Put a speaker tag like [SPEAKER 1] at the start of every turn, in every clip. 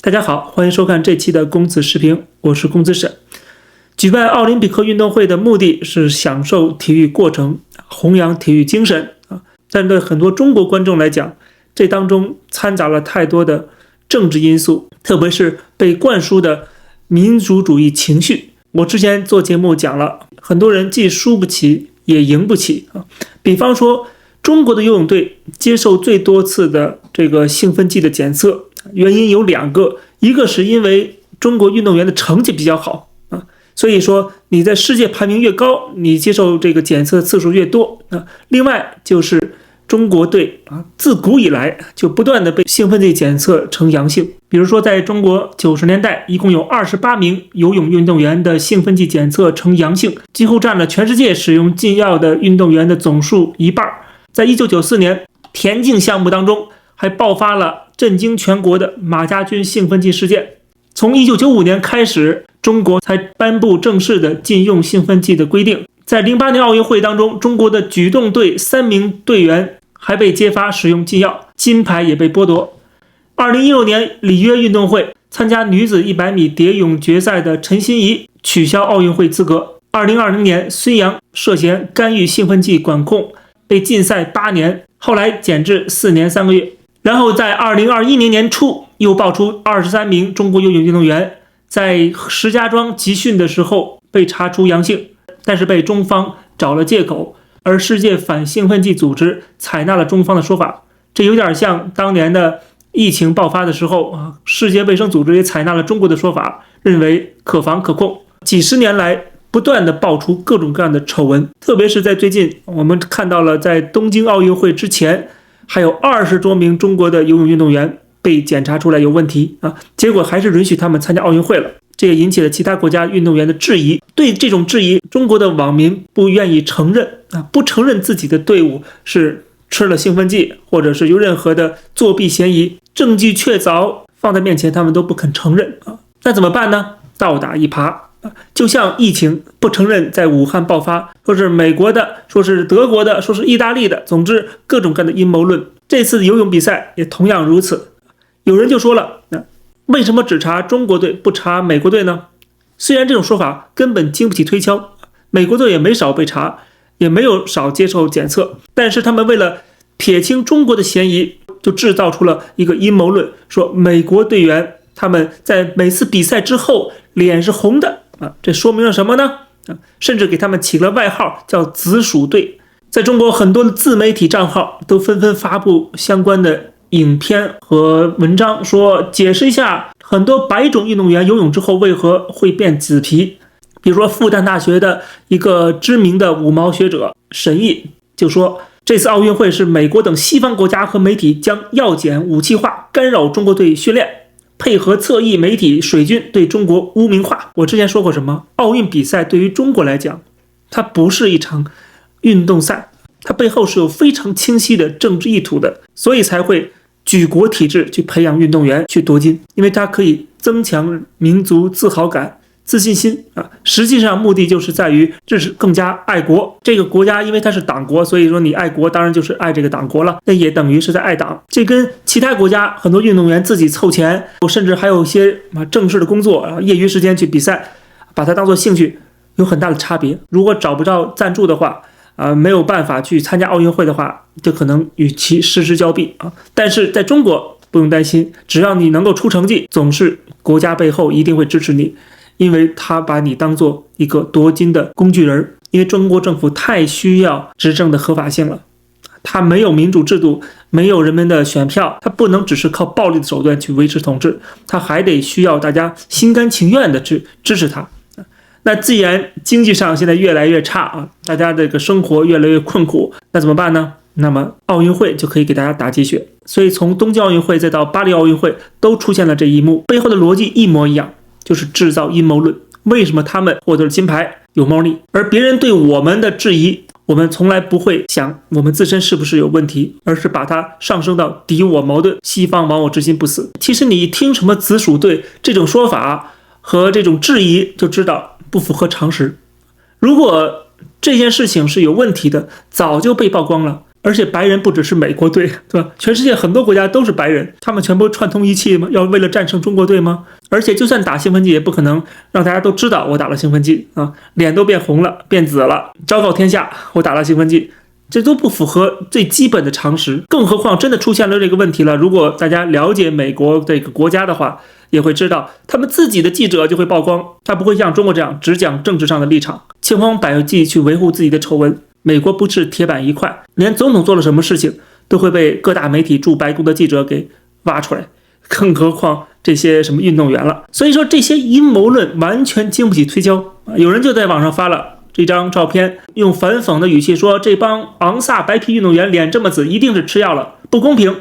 [SPEAKER 1] 大家好，欢迎收看这期的公子视频，我是公子沈。举办奥林匹克运动会的目的是享受体育过程，弘扬体育精神但对很多中国观众来讲，这当中掺杂了太多的政治因素，特别是被灌输的民族主义情绪。我之前做节目讲了，很多人既输不起也赢不起比方说中国的游泳队接受最多次的这个兴奋剂的检测，原因有两个，一个是因为中国运动员的成绩比较好所以说你在世界排名越高，你接受这个检测次数越多另外就是中国队自古以来就不断的被兴奋剂检测呈阳性。比如说在中国90年代一共有28名游泳运动员的兴奋剂检测呈阳性，几乎占了全世界使用禁药的运动员的总数一半。在1994年田径项目当中还爆发了震惊全国的马家军兴奋剂事件。从1995年开始，中国才颁布正式的禁用兴奋剂的规定。在08年奥运会当中，中国的举重队3名队员还被揭发使用禁药，金牌也被剥夺。2016年里约运动会参加女子100米蝶泳决赛的陈欣怡取消奥运会资格。2020年孙杨涉嫌干预兴奋剂管控，被禁赛8年，后来减至4年3个月。然后在2021年年初又爆出23名中国游泳运动员在石家庄集训的时候被查出阳性，但是被中方找了借口，而世界反兴奋剂组织采纳了中方的说法。这有点像当年的疫情爆发的时候世界卫生组织也采纳了中国的说法，认为可防可控。几十年来不断的爆出各种各样的丑闻，特别是在最近我们看到了在东京奥运会之前还有20多名中国的游泳运动员被检查出来有问题结果还是允许他们参加奥运会了，这也引起了其他国家运动员的质疑。对这种质疑，中国的网民不愿意承认不承认自己的队伍是吃了兴奋剂，或者是有任何的作弊嫌疑，证据确凿放在面前他们都不肯承认那怎么办呢？倒打一耙就像疫情不承认在武汉爆发，说是美国的，说是德国的，说是意大利的，总之各种各样的阴谋论。这次游泳比赛也同样如此。有人就说了，为什么只查中国队不查美国队呢？虽然这种说法根本经不起推敲，美国队也没少被查，也没有少接受检测，但是他们为了撇清中国的嫌疑，就制造出了一个阴谋论，说美国队员他们在每次比赛之后脸是红的这说明了什么呢？甚至给他们起了外号叫紫薯队。在中国很多的自媒体账号都纷纷发布相关的影片和文章，说解释一下很多白种运动员游泳之后为何会变紫皮。比如说复旦大学的一个知名的五毛学者沈毅就说，这次奥运会是美国等西方国家和媒体将药检武器化，干扰中国队训练，配合侧翼媒体水军对中国污名化。我之前说过什么？奥运比赛对于中国来讲，它不是一场运动赛，它背后是有非常清晰的政治意图的，所以才会举国体制去培养运动员去夺金，因为它可以增强民族自豪感、自信心实际上目的就是在于这是更加爱国。这个国家因为它是党国，所以说你爱国当然就是爱这个党国了，那也等于是在爱党。这跟其他国家很多运动员自己凑钱，甚至还有一些正式的工作业余时间去比赛，把它当作兴趣，有很大的差别。如果找不到赞助的话没有办法去参加奥运会的话，就可能与其失之交臂但是在中国不用担心，只要你能够出成绩，总是国家背后一定会支持你，因为他把你当做一个夺金的工具人。因为中国政府太需要执政的合法性了，他没有民主制度，没有人们的选票，他不能只是靠暴力的手段去维持统治，他还得需要大家心甘情愿的去支持他。那既然经济上现在越来越差大家这个生活越来越困苦，那怎么办呢？那么奥运会就可以给大家打鸡血。所以从东京奥运会再到巴黎奥运会都出现了这一幕，背后的逻辑一模一样，就是制造阴谋论。为什么他们获得了金牌有猫腻，而别人对我们的质疑，我们从来不会想我们自身是不是有问题，而是把它上升到敌我矛盾，西方亡我之心不死。其实你一听什么紫薯队这种说法和这种质疑，就知道不符合常识。如果这件事情是有问题的，早就被曝光了，而且白人不只是美国队，对吧？全世界很多国家都是白人，他们全部串通一气吗？要为了战胜中国队吗？而且就算打兴奋剂，也不可能让大家都知道我打了兴奋剂啊，脸都变红了、变紫了，昭告天下我打了兴奋剂，这都不符合最基本的常识。更何况真的出现了这个问题了，如果大家了解美国这个国家的话，也会知道他们自己的记者就会曝光，他不会像中国这样只讲政治上的立场，千方百计去维护自己的丑闻。美国不是铁板一块，连总统做了什么事情都会被各大媒体驻白宫的记者给挖出来，更何况这些什么运动员了。所以说这些阴谋论完全经不起推敲。有人就在网上发了这张照片，用反讽的语气说这帮昂萨白皮运动员脸这么紫，一定是吃药了，不公平。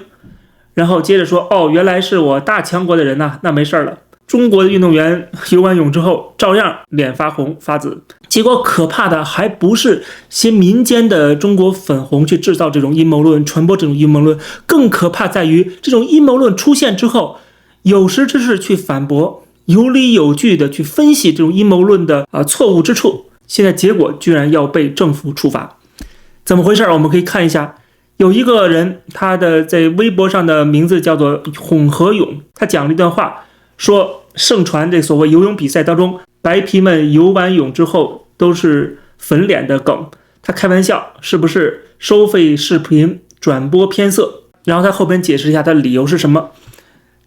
[SPEAKER 1] 然后接着说，哦，原来是我大强国的人呐，那没事了。中国的运动员游完泳之后照样脸发红发紫。结果可怕的还不是些民间的中国粉红去制造这种阴谋论，传播这种阴谋论，更可怕在于这种阴谋论出现之后，有识之士去反驳，有理有据的去分析这种阴谋论的错误之处，现在结果居然要被政府处罚。怎么回事？我们可以看一下，有一个人，他的在微博上的名字叫做混合泳，他讲了一段话，说盛传这所谓游泳比赛当中，白皮们游完泳之后都是粉脸的梗，他开玩笑是不是收费视频转播偏色，然后他后边解释一下他的理由是什么。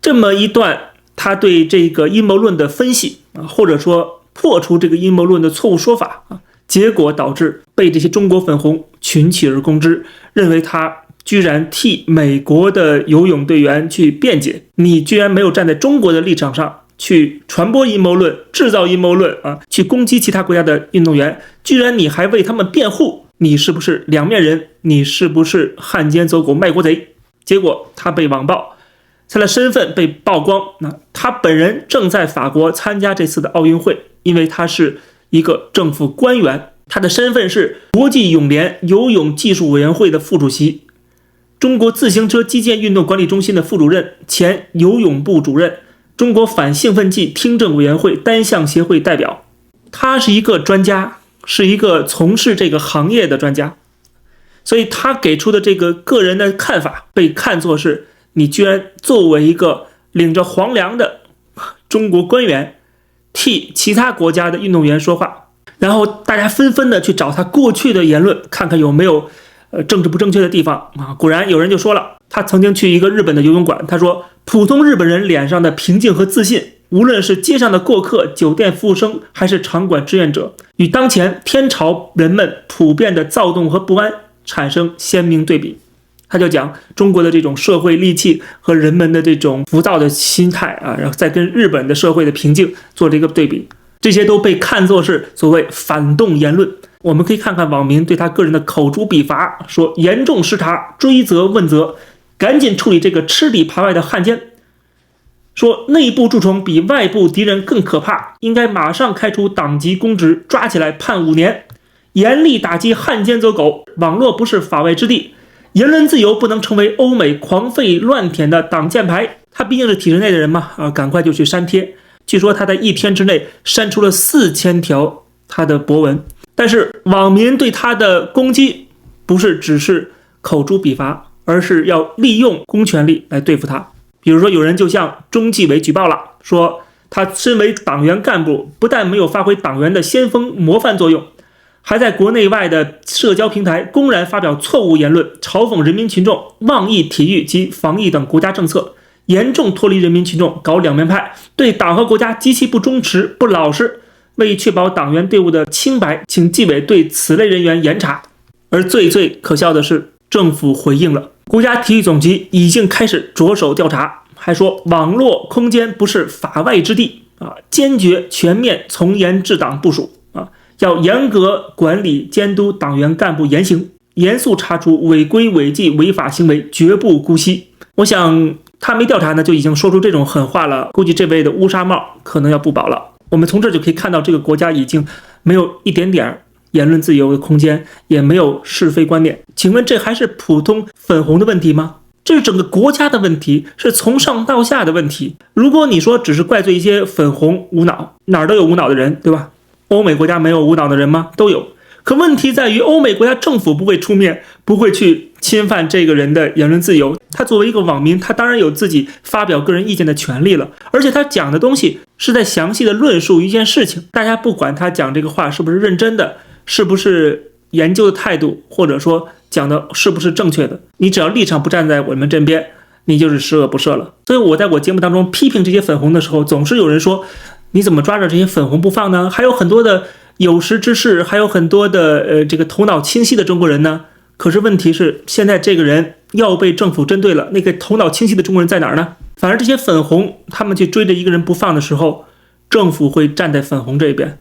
[SPEAKER 1] 这么一段他对这个阴谋论的分析或者说破除这个阴谋论的错误说法结果导致被这些中国粉红群起而攻之，认为他居然替美国的游泳队员去辩解，你居然没有站在中国的立场上去传播阴谋论、制造阴谋论去攻击其他国家的运动员，居然你还为他们辩护，你是不是两面人？你是不是汉奸走狗卖国贼？结果他被网暴，他的身份被曝光。他本人正在法国参加这次的奥运会，因为他是一个政府官员，他的身份是国际泳联游泳技术委员会的副主席，中国自行车击剑运动管理中心的副主任，前游泳部主任，中国反兴奋剂听证委员会单项协会代表。他是一个专家，是一个从事这个行业的专家，所以他给出的这个个人的看法被看作是你居然作为一个领着皇粮的中国官员替其他国家的运动员说话，然后大家纷纷的去找他过去的言论，看看有没有政治不正确的地方果然有人就说了，他曾经去一个日本的游泳馆，他说普通日本人脸上的平静和自信，无论是街上的过客、酒店服务生还是场馆志愿者，与当前天朝人们普遍的躁动和不安产生鲜明对比。他就讲中国的这种社会戾气和人们的这种浮躁的心态然后再跟日本的社会的平静做了一个对比，这些都被看作是所谓反动言论。我们可以看看网民对他个人的口诛笔伐，说严重失察，追责问责，赶紧处理这个吃里扒外的汉奸，说内部蛀虫比外部敌人更可怕，应该马上开除党籍公职，抓起来判5年，严厉打击汉奸走狗。网络不是法外之地，言论自由不能成为欧美狂吠乱舔的挡箭牌。他毕竟是体制内的人嘛赶快就去删帖。据说他在1天之内删除了4000条他的博文。但是网民对他的攻击不是只是口诛笔伐，而是要利用公权力来对付他。比如说有人就向中纪委举报了，说他身为党员干部，不但没有发挥党员的先锋模范作用，还在国内外的社交平台公然发表错误言论，嘲讽人民群众妄议体育及防疫等国家政策，严重脱离人民群众，搞两面派，对党和国家极其不忠实不老实。为确保党员队伍的清白，请纪委对此类人员严查。而最可笑的是，政府回应了，国家体育总局已经开始着手调查，还说网络空间不是法外之地坚决全面从严治党部署要严格管理监督党员干部言行，严肃查处违规违纪违法行为，绝不姑息。我想他没调查呢，就已经说出这种狠话了，估计这位的乌纱帽可能要不保了。我们从这就可以看到，这个国家已经没有一点点言论自由的空间，也没有是非观念。请问这还是普通粉红的问题吗？这是整个国家的问题，是从上到下的问题。如果你说只是怪罪一些粉红无脑，哪儿都有无脑的人，对吧？欧美国家没有无脑的人吗？都有。可问题在于欧美国家政府不会出面，不会去侵犯这个人的言论自由。他作为一个网民，他当然有自己发表个人意见的权利了，而且他讲的东西是在详细的论述一件事情，大家不管他讲这个话是不是认真的，是不是研究的态度，或者说讲的是不是正确的，你只要立场不站在我们这边，你就是十恶不赦了。所以我在我节目当中批评这些粉红的时候，总是有人说你怎么抓着这些粉红不放呢？还有很多的有识之士，还有很多的这个头脑清晰的中国人呢。可是问题是，现在这个人要被政府针对了，那个头脑清晰的中国人在哪儿呢？反而这些粉红他们去追着一个人不放的时候，政府会站在粉红这边，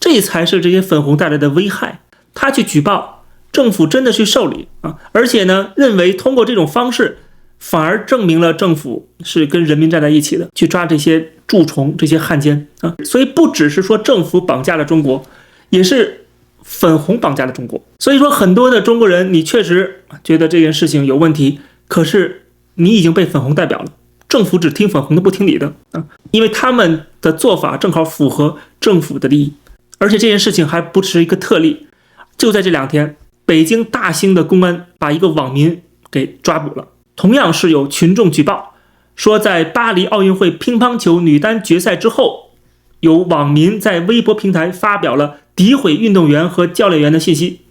[SPEAKER 1] 这才是这些粉红带来的危害。他去举报，政府真的去受理啊，而且呢，认为通过这种方式，反而证明了政府是跟人民站在一起的，去抓这些蛀虫、这些汉奸啊。所以不只是说政府绑架了中国，也是粉红绑架了中国。所以说很多的中国人，你确实觉得这件事情有问题，可是你已经被粉红代表了，政府只听粉红的不听你的啊，因为他们的做法正好符合政府的利益。而且这件事情还不是一个特例，就在这2天，北京大兴的公安把一个网民给抓捕了，同样是有群众举报说，在巴黎奥运会乒乓球女单决赛之后，有网民在微博平台发表了诋毁运动员和教练员的信息，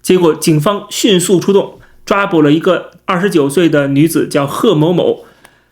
[SPEAKER 1] 结果警方迅速出动，抓捕了一个29岁的女子，叫贺某某，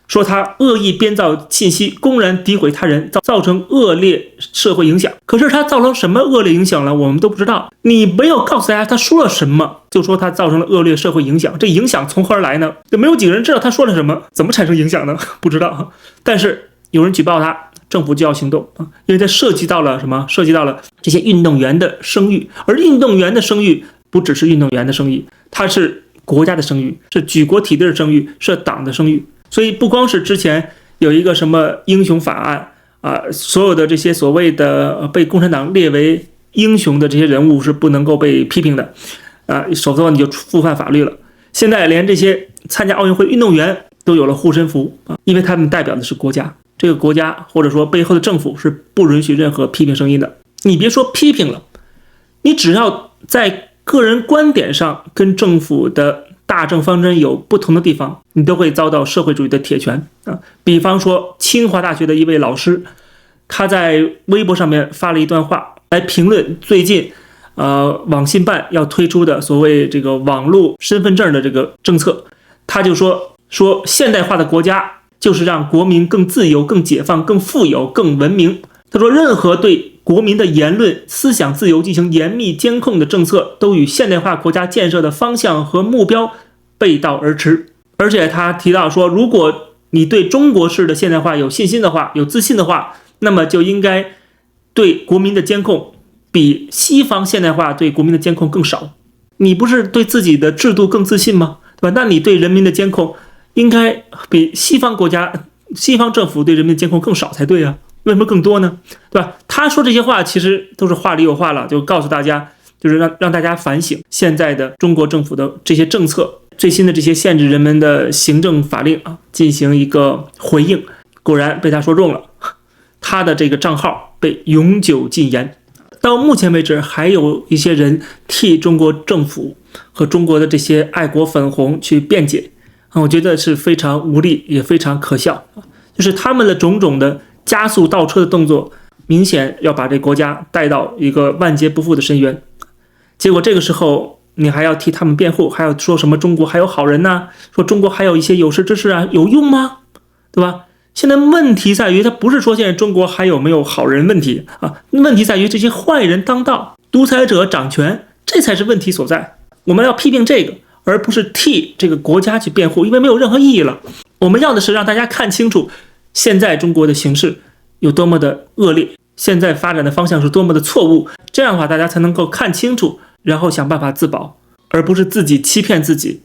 [SPEAKER 1] 说她恶意编造信息，公然诋毁他人，造成恶劣社会影响。可是她造成什么恶劣影响了，我们都不知道。你没有告诉大家她说了什么，就说她造成了恶劣社会影响，这影响从何而来呢？就没有几个人知道她说了什么，怎么产生影响呢？不知道。但是有人举报她，政府就要行动啊，因为它涉及到了什么？涉及到了这些运动员的声誉，而运动员的声誉不只是运动员的声誉，它是国家的声誉，是举国体制的声誉，是党的声誉。所以不光是之前有一个什么英雄法案啊，所有的这些所谓的被共产党列为英雄的这些人物是不能够被批评的啊，否则你就触犯法律了。现在连这些参加奥运会运动员都有了护身符啊，因为他们代表的是国家，这个国家或者说背后的政府是不允许任何批评声音的。你别说批评了，你只要在个人观点上跟政府的大政方针有不同的地方，你都会遭到社会主义的铁拳啊。比方说清华大学的一位老师，他在微博上面发了一段话来评论最近网信办要推出的所谓这个网络身份证的这个政策。他就说现代化的国家就是让国民更自由、更解放、更富有、更文明。他说任何对国民的言论、思想自由进行严密监控的政策都与现代化国家建设的方向和目标背道而驰。而且他提到说，如果你对中国式的现代化有信心的话，有自信的话，那么就应该对国民的监控比西方现代化对国民的监控更少。你不是对自己的制度更自信吗？对吧？那你对人民的监控应该比西方国家、西方政府对人民的监控更少才对啊，为什么更多呢？对吧？他说这些话其实都是话里有话了，就告诉大家，就是让大家反省现在的中国政府的这些政策，最新的这些限制人们的行政法令啊，进行一个回应。果然被他说中了，他的这个账号被永久禁言。到目前为止，还有一些人替中国政府和中国的这些爱国粉红去辩解，我觉得是非常无力，也非常可笑。就是他们的种种的加速倒车的动作，明显要把这国家带到一个万劫不复的深渊。结果这个时候你还要替他们辩护，还要说什么中国还有好人呢？说中国还有一些有识之士啊，有用吗？对吧？现在问题在于，它不是说现在中国还有没有好人问题啊，问题在于这些坏人当道，独裁者掌权，这才是问题所在。我们要批评这个，而不是替这个国家去辩护，因为没有任何意义了。我们要的是让大家看清楚现在中国的形势有多么的恶劣，现在发展的方向是多么的错误，这样的话大家才能够看清楚，然后想办法自保，而不是自己欺骗自己，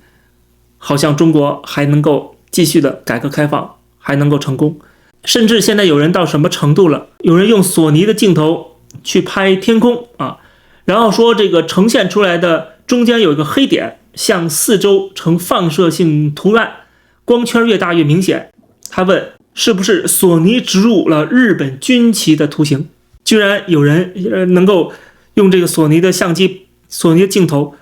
[SPEAKER 1] 好像中国还能够继续的改革开放，还能够成功。甚至现在有人到什么程度了，有人用索尼的镜头去拍天空啊，然后说这个呈现出来的中间有一个黑点，向四周呈放射性图案，光圈越大越明显。他问是不是索尼植入了日本军旗的图形，居然有人能够用这个索尼的相机、索尼的镜头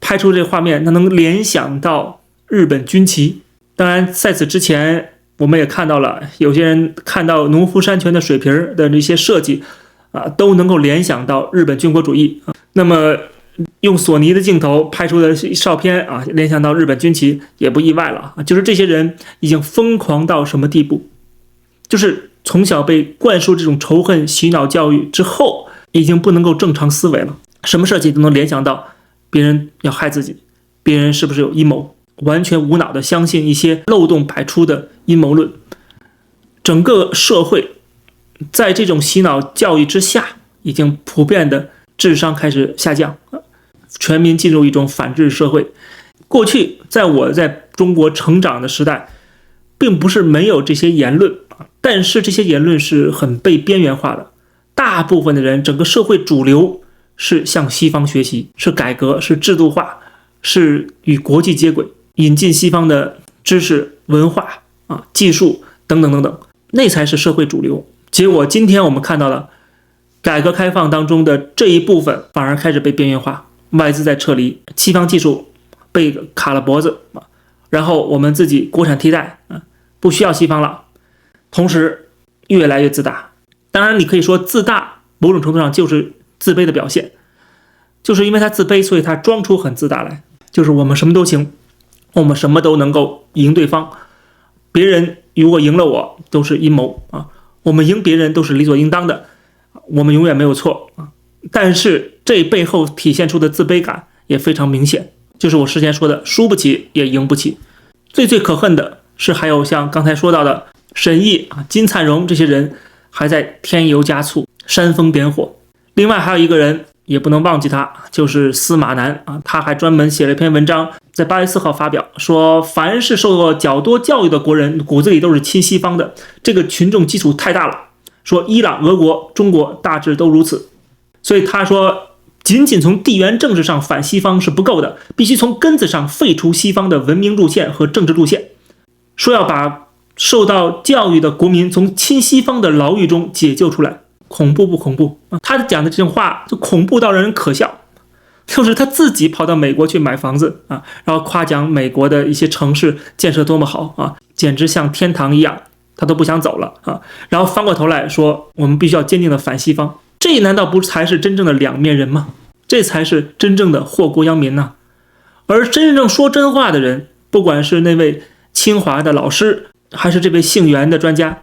[SPEAKER 1] 拍出这画面，他能联想到日本军旗。当然，在此之前，我们也看到了有些人看到农夫山泉的水瓶的这些设计都能够联想到日本军国主义。那么用索尼的镜头拍出的照片联想到日本军旗也不意外了。就是这些人已经疯狂到什么地步？就是从小被灌输这种仇恨洗脑教育之后，已经不能够正常思维了，什么设计都能联想到别人要害自己，别人是不是有阴谋，完全无脑的相信一些漏洞百出的阴谋论。整个社会在这种洗脑教育之下，已经普遍的智商开始下降，全民进入一种反智社会。过去在我在中国成长的时代，并不是没有这些言论，但是这些言论是很被边缘化的。大部分的人，整个社会主流是向西方学习，是改革，是制度化，是与国际接轨，引进西方的知识、文化技术等等等等，那才是社会主流。结果今天我们看到了改革开放当中的这一部分反而开始被边缘化，外资在撤离，西方技术被卡了脖子，然后我们自己国产替代，不需要西方了，同时越来越自大。当然你可以说自大某种程度上就是自卑的表现，就是因为他自卑，所以他装出很自大来，就是我们什么都行，我们什么都能够赢对方，别人如果赢了我都是阴谋我们赢别人都是理所应当的，我们永远没有错但是这背后体现出的自卑感也非常明显，就是我之前说的输不起也赢不起。最可恨的是还有像刚才说到的沈毅金灿荣这些人还在添油加醋煽风点火。另外还有一个人也不能忘记他，就是司马南他还专门写了一篇文章，在8月4号发表，说凡是受过较多教育的国人骨子里都是亲西方的，这个群众基础太大了，说伊朗、俄国、中国大致都如此。所以他说仅从地缘政治上反西方是不够的，必须从根子上废除西方的文明路线和政治路线，说要把受到教育的国民从亲西方的牢狱中解救出来。恐怖不恐怖？他讲的这种话就恐怖到让人可笑，就是他自己跑到美国去买房子然后夸奖美国的一些城市建设多么好简直像天堂一样，他都不想走了然后翻过头来说我们必须要坚定的反西方，这难道不才是真正的两面人吗？这才是真正的祸国殃民呢。而真正说真话的人，不管是那位清华的老师还是这位姓袁的专家，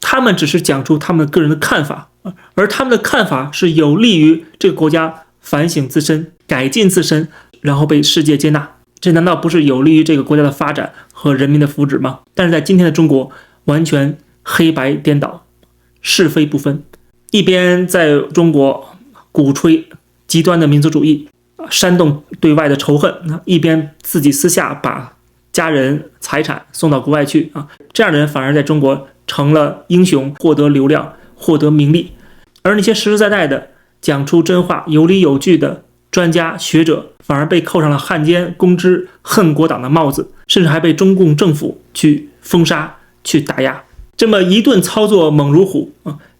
[SPEAKER 1] 他们只是讲出他们个人的看法，而他们的看法是有利于这个国家反省自身、改进自身，然后被世界接纳，这难道不是有利于这个国家的发展和人民的福祉吗？但是在今天的中国，完全黑白颠倒，是非不分，一边在中国鼓吹极端的民族主义，煽动对外的仇恨，一边自己私下把家人财产送到国外去这样的人反而在中国成了英雄，获得流量，获得名利。而那些实实在在的讲出真话、有理有据的专家学者，反而被扣上了汉奸、公知、恨国党的帽子，甚至还被中共政府去封杀、去打压。这么一顿操作猛如虎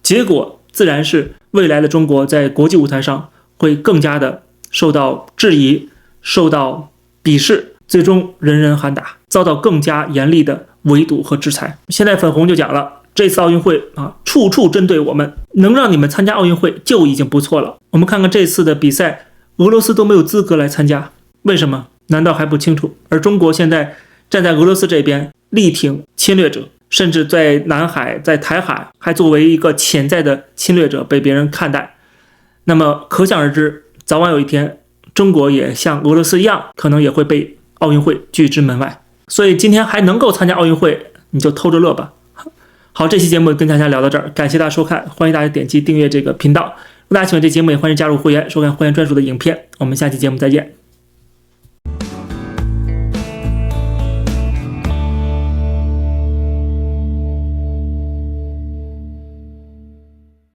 [SPEAKER 1] 结果自然是未来的中国在国际舞台上会更加的受到质疑、受到鄙视，最终人人喊打，遭到更加严厉的围堵和制裁。现在粉红就讲了，这次奥运会处处针对我们，能让你们参加奥运会就已经不错了。我们看看这次的比赛，俄罗斯都没有资格来参加，为什么？难道还不清楚？而中国现在站在俄罗斯这边，力挺侵略者，甚至在南海、在台海还作为一个潜在的侵略者被别人看待。那么可想而知，早晚有一天，中国也像俄罗斯一样，可能也会被奥运会拒之门外。所以今天还能够参加奥运会，你就偷着乐吧。好，这期节目跟大家聊到这儿，感谢大家收看，欢迎大家点击订阅这个频道。如果大家喜欢这节目，也欢迎加入会员，收看会员专属的影片。我们下期节目再见。